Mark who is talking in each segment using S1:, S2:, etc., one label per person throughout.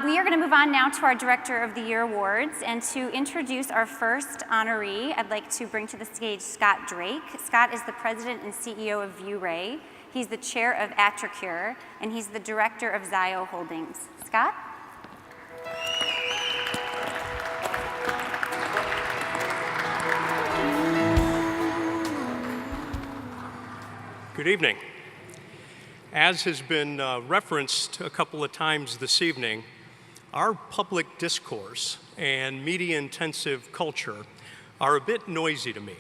S1: We are going to move on now to our Director of the Year awards, and to introduce our first honoree, I'd like to bring to the stage Scott Drake. Scott is the President and CEO of ViewRay. He's the Chair of Attracure, and he's the Director of Zio Holdings. Scott?
S2: Good evening. As has been referenced a couple of times this evening, our public discourse and media-intensive culture are a bit noisy to me.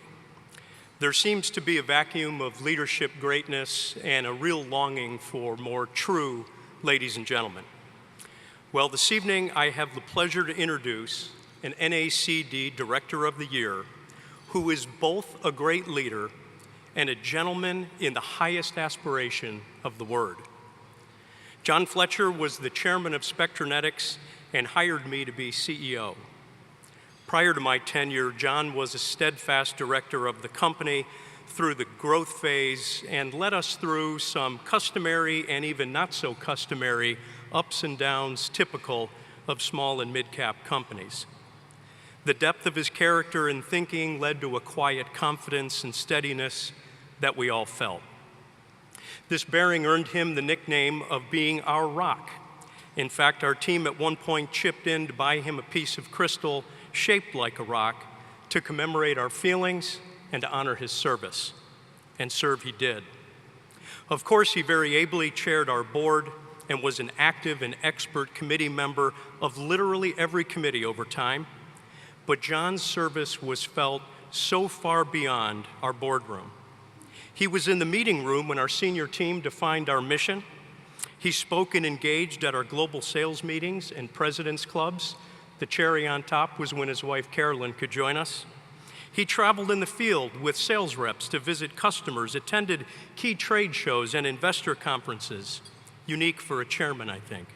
S2: There seems to be a vacuum of leadership greatness and a real longing for more true ladies and gentlemen. Well, this evening I have the pleasure to introduce an NACD Director of the Year who is both a great leader and a gentleman in the highest aspiration of the word. John Fletcher was the Chairman of Spectranetics and hired me to be CEO. Prior to my tenure, John was a steadfast director of the company through the growth phase and led us through some customary and even not so customary ups and downs typical of small and mid-cap companies. The depth of his character and thinking led to a quiet confidence and steadiness that we all felt. This bearing earned him the nickname of being our rock. In fact, our team at one point chipped in to buy him a piece of crystal shaped like a rock to commemorate our feelings and to honor his service. And serve he did. Of course, he very ably chaired our board and was an active and expert committee member of literally every committee over time. But John's service was felt so far beyond our boardroom. He was in the meeting room when our senior team defined our mission. He spoke and engaged at our global sales meetings and president's clubs. The cherry on top was when his wife Carolyn could join us. He traveled in the field with sales reps to visit customers, attended key trade shows and investor conferences, unique for a chairman, I think.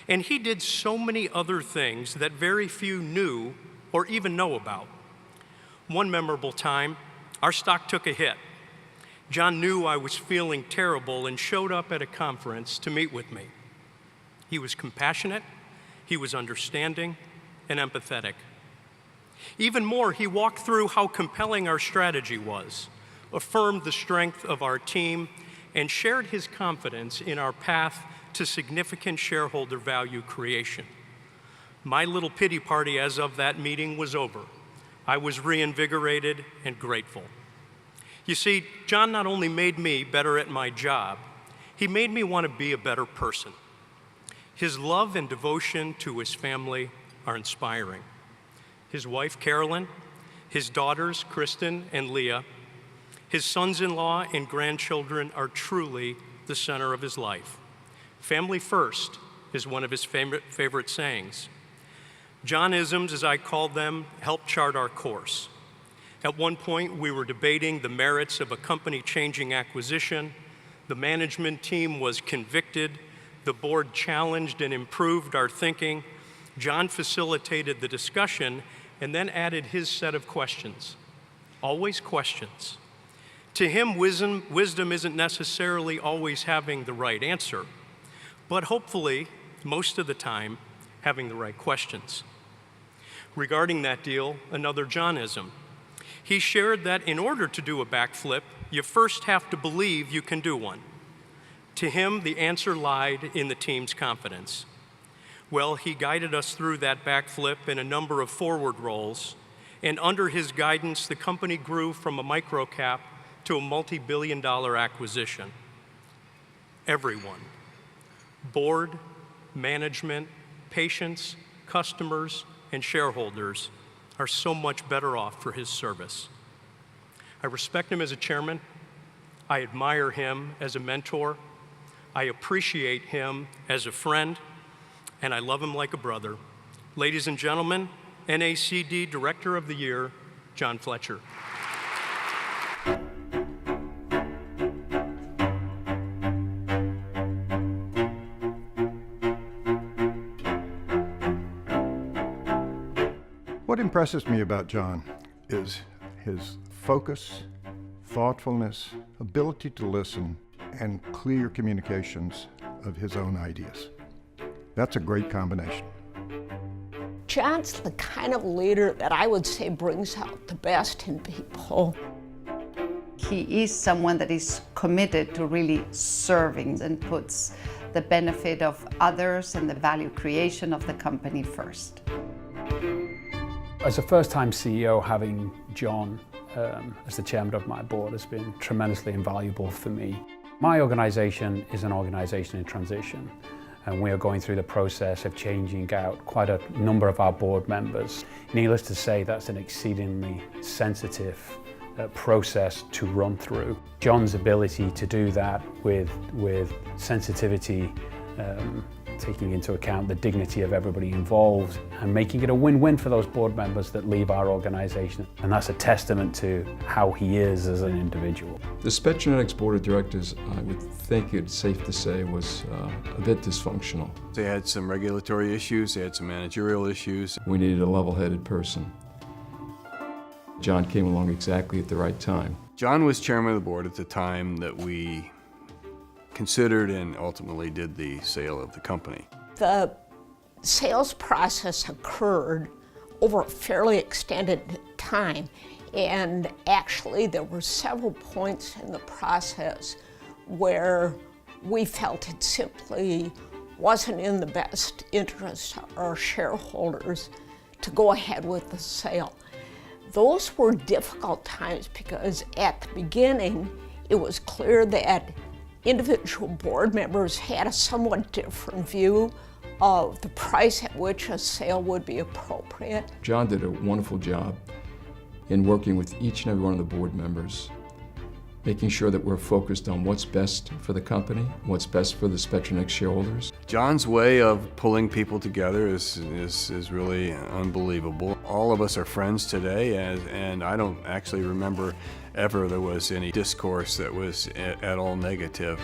S2: And he did so many other things that very few knew or even know about. One memorable time, our stock took a hit. John knew I was feeling terrible and showed up at a conference to meet with me. He was compassionate, he was understanding, and empathetic. Even more, he walked through how compelling our strategy was, affirmed the strength of our team, and shared his confidence in our path to significant shareholder value creation. My little pity party as of that meeting was over. I was reinvigorated and grateful. You see, John not only made me better at my job, he made me want to be a better person. His love and devotion to his family are inspiring. His wife, Carolyn, his daughters, Kristen and Leah, his sons-in-law and grandchildren are truly the center of his life. Family first is one of his favorite sayings. John-isms, as I call them, help chart our course. At one point, we were debating the merits of a company-changing acquisition. The management team was convicted. The board challenged and improved our thinking. John facilitated the discussion and then added his set of questions. Always questions. To him, wisdom isn't necessarily always having the right answer, but hopefully, most of the time, having the right questions. Regarding that deal, another Johnism. He shared that in order to do a backflip, you first have to believe you can do one. To him, the answer lied in the team's confidence. Well, he guided us through that backflip and a number of forward rolls, and under his guidance, the company grew from a microcap to a multi-billion-dollar acquisition. Everyone, board, management, patients, customers, and shareholders are so much better off for his service. I respect him as a chairman. I admire him as a mentor. I appreciate him as a friend, and I love him like a brother. Ladies and gentlemen, NACD Director of the Year, John Fletcher.
S3: What impresses me about John is his focus, thoughtfulness, ability to listen, and clear communications of his own ideas. That's a great combination.
S4: John's the kind of leader that I would say brings out the best in people.
S5: He is someone that is committed to really serving and puts the benefit of others and the value creation of the company first.
S6: As a first-time CEO, having John as the chairman of my board has been tremendously invaluable for me. My organization is an organization in transition, and we are going through the process of changing out quite a number of our board members. Needless to say, that's an exceedingly sensitive process to run through. John's ability to do that with sensitivity, taking into account the dignity of everybody involved and making it a win-win for those board members that leave our organization. And that's a testament to how he is as an individual.
S7: The Spectranetics Board of Directors, I would think it's safe to say, was a bit dysfunctional.
S8: They had some regulatory issues, they had some managerial issues.
S7: We needed a level-headed person. John came along exactly at the right time.
S8: John was chairman of the board at the time that we considered and ultimately did the sale of the company.
S4: The sales process occurred over a fairly extended time, and actually there were several points in the process where we felt it simply wasn't in the best interest of our shareholders to go ahead with the sale. Those were difficult times because at the beginning it was clear that individual board members had a somewhat different view of the price at which a sale would be appropriate.
S7: John did a wonderful job in working with each and every one of the board members, making sure that we're focused on what's best for the company, what's best for the Spectranetics shareholders.
S8: John's way of pulling people together is really unbelievable. All of us are friends today, and I don't actually remember ever there was any discourse that was at all negative.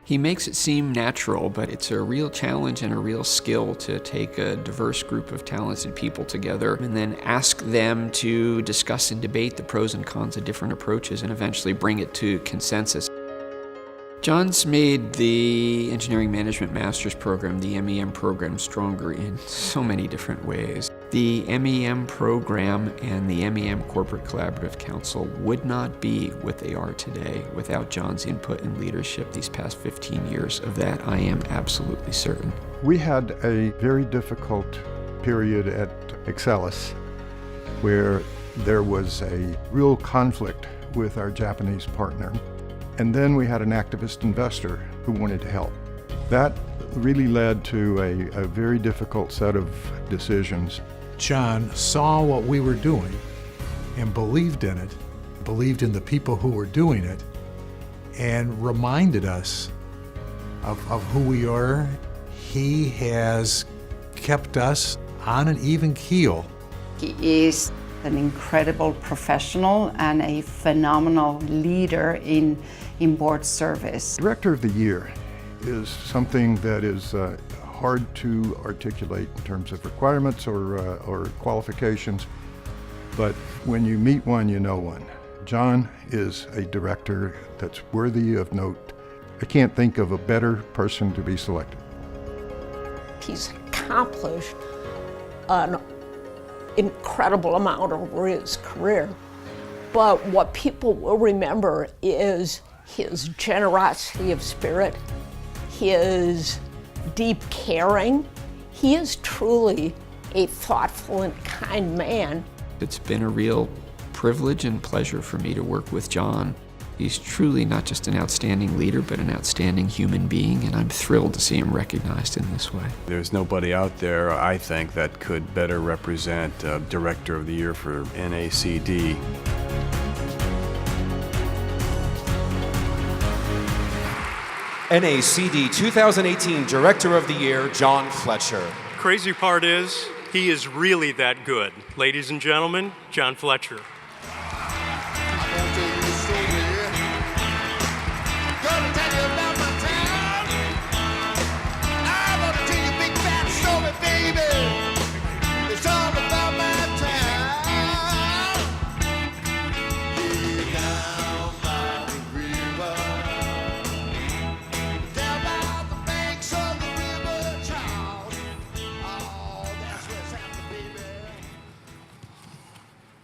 S9: He makes it seem natural, but it's a real challenge and a real skill to take a diverse group of talented people together and then ask them to discuss and debate the pros and cons of different approaches and eventually bring it to consensus. John's made the Engineering Management Master's program, the MEM program, stronger in so many different ways. The MEM program and the MEM Corporate Collaborative Council would not be what they are today without John's input and leadership these past 15 years. Of that, I am absolutely certain.
S3: We had a very difficult period at Axcelis where there was a real conflict with our Japanese partner. And then we had an activist investor who wanted to help. That really led to a very difficult set of decisions.
S10: John saw what we were doing and believed in it, believed in the people who were doing it, and reminded us of who we are. He has kept us on an even keel.
S5: He is an incredible professional and a phenomenal leader in board service.
S3: Director of the Year is something that is hard to articulate in terms of requirements or qualifications, but when you meet one, you know one. John is a director that's worthy of note. I can't think of a better person to be selected.
S4: He's accomplished an incredible amount over his career, but what people will remember is his generosity of spirit, his deep caring. He is truly a thoughtful and kind man.
S9: It's been a real privilege and pleasure for me to work with John. He's truly not just an outstanding leader, but an outstanding human being, and I'm thrilled to see him recognized in this way.
S8: There's nobody out there, I think, that could better represent Director of the Year for NACD.
S11: NACD 2018 Director of the Year, John Fletcher.
S2: Crazy part is, he is really that good. Ladies and gentlemen, John Fletcher.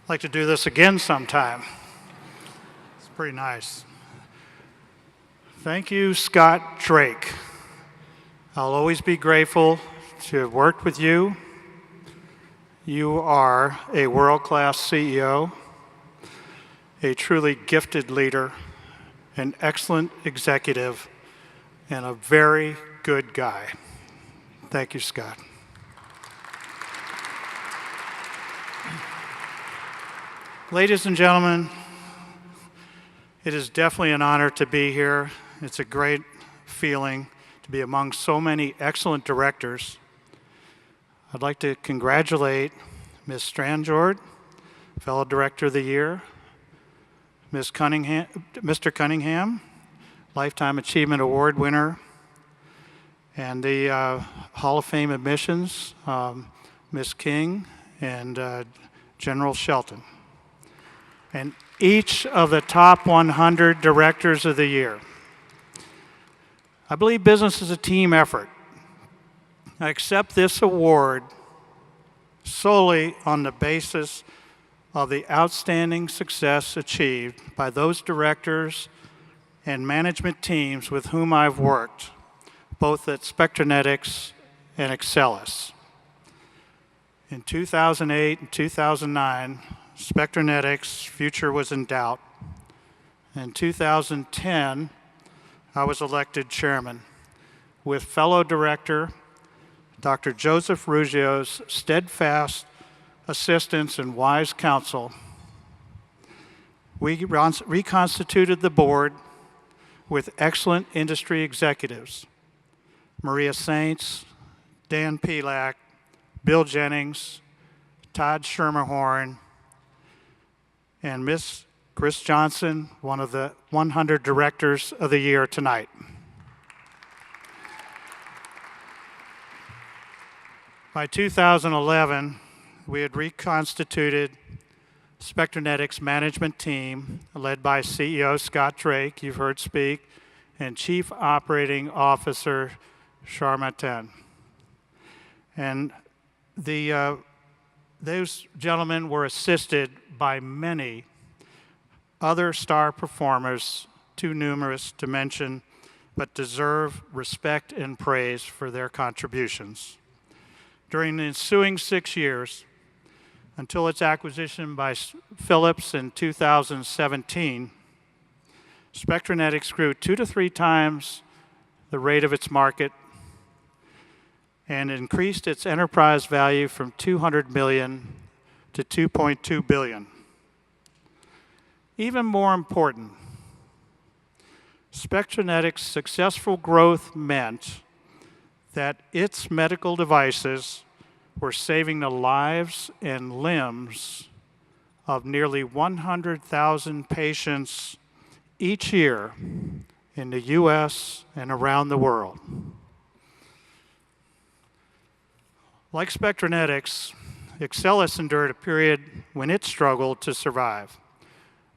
S12: I'd like to do this again sometime. It's pretty nice. Thank you, Scott Drake. I'll always be grateful to have worked with you. You are a world-class CEO, a truly gifted leader, an excellent executive, and a very good guy. Thank you, Scott. Ladies and gentlemen, it is definitely an honor to be here. It's a great feeling to be among so many excellent directors. I'd like to congratulate Ms. Stranjord, fellow Director of the Year, Mr. Cunningham, Lifetime Achievement Award winner, and the Hall of Fame admissions, Ms. King and General Shelton, and each of the top 100 Directors of the Year. I believe business is a team effort. I accept this award solely on the basis of the outstanding success achieved by those directors and management teams with whom I've worked, both at Spectranetics and Axcelis. In 2008 and 2009, Spectranetics' future was in doubt. In 2010, I was elected chairman with fellow director Dr. Joseph Ruggio's steadfast assistance and wise counsel. We reconstituted the board with excellent industry executives, Maria Saints, Dan Pelak, Bill Jennings, Todd Schermerhorn, and Miss Chris Johnson, one of the 100 Directors of the Year tonight. By 2011, we had reconstituted Spectranetics management team led by CEO Scott Drake, you've heard speak, and Chief Operating Officer Sharma Ten. And those gentlemen were assisted by many other star performers, too numerous to mention, but deserve respect and praise for their contributions. During the ensuing 6 years, until its acquisition by Philips in 2017, Spectranetics grew 2 to 3 times the rate of its market and increased its enterprise value from $200 million to $2.2 billion. Even more important, Spectranetics' successful growth meant that its medical devices were saving the lives and limbs of nearly 100,000 patients each year in the US and around the world. Like Spectranetics, Axcelis endured a period when it struggled to survive.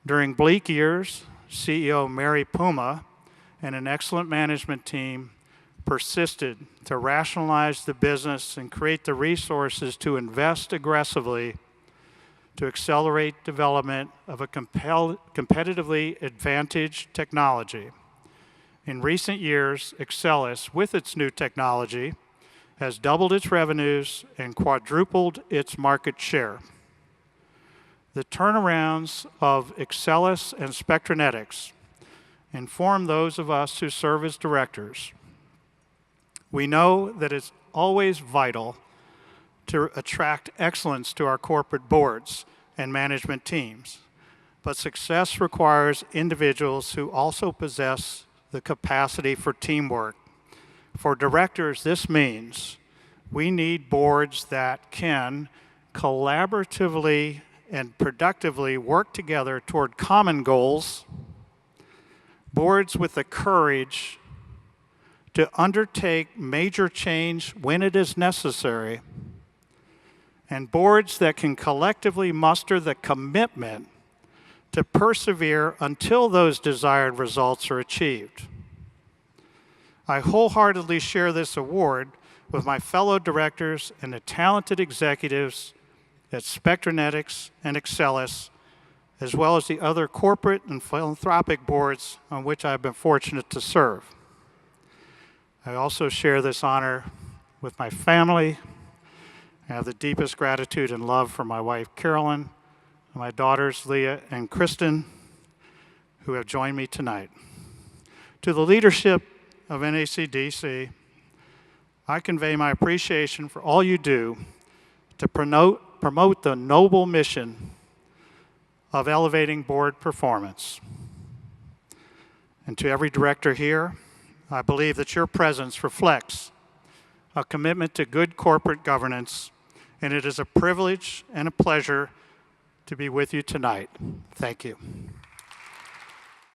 S12: During bleak years, CEO Mary Puma and an excellent management team persisted to rationalize the business and create the resources to invest aggressively to accelerate development of a competitively advantaged technology. In recent years, Axcelis, with its new technology, has doubled its revenues and quadrupled its market share. The turnarounds of Axcelis and Spectranetics inform those of us who serve as directors. We know that it's always vital to attract excellence to our corporate boards and management teams, but success requires individuals who also possess the capacity for teamwork. For directors, this means we need boards that can collaboratively and productively work together toward common goals, boards with the courage to undertake major change when it is necessary, and boards that can collectively muster the commitment to persevere until those desired results are achieved. I wholeheartedly share this award with my fellow directors and the talented executives at Spectranetics and Axcelis, as well as the other corporate and philanthropic boards on which I've been fortunate to serve. I also share this honor with my family. I have the deepest gratitude and love for my wife, Carolyn, and my daughters, Leah and Kristen, who have joined me tonight. To the leadership of NACDC, I convey my appreciation for all you do to promote the noble mission of elevating board performance. And to every director here, I believe that your presence reflects a commitment to good corporate governance, and it is a privilege and a pleasure to be with you tonight. Thank you.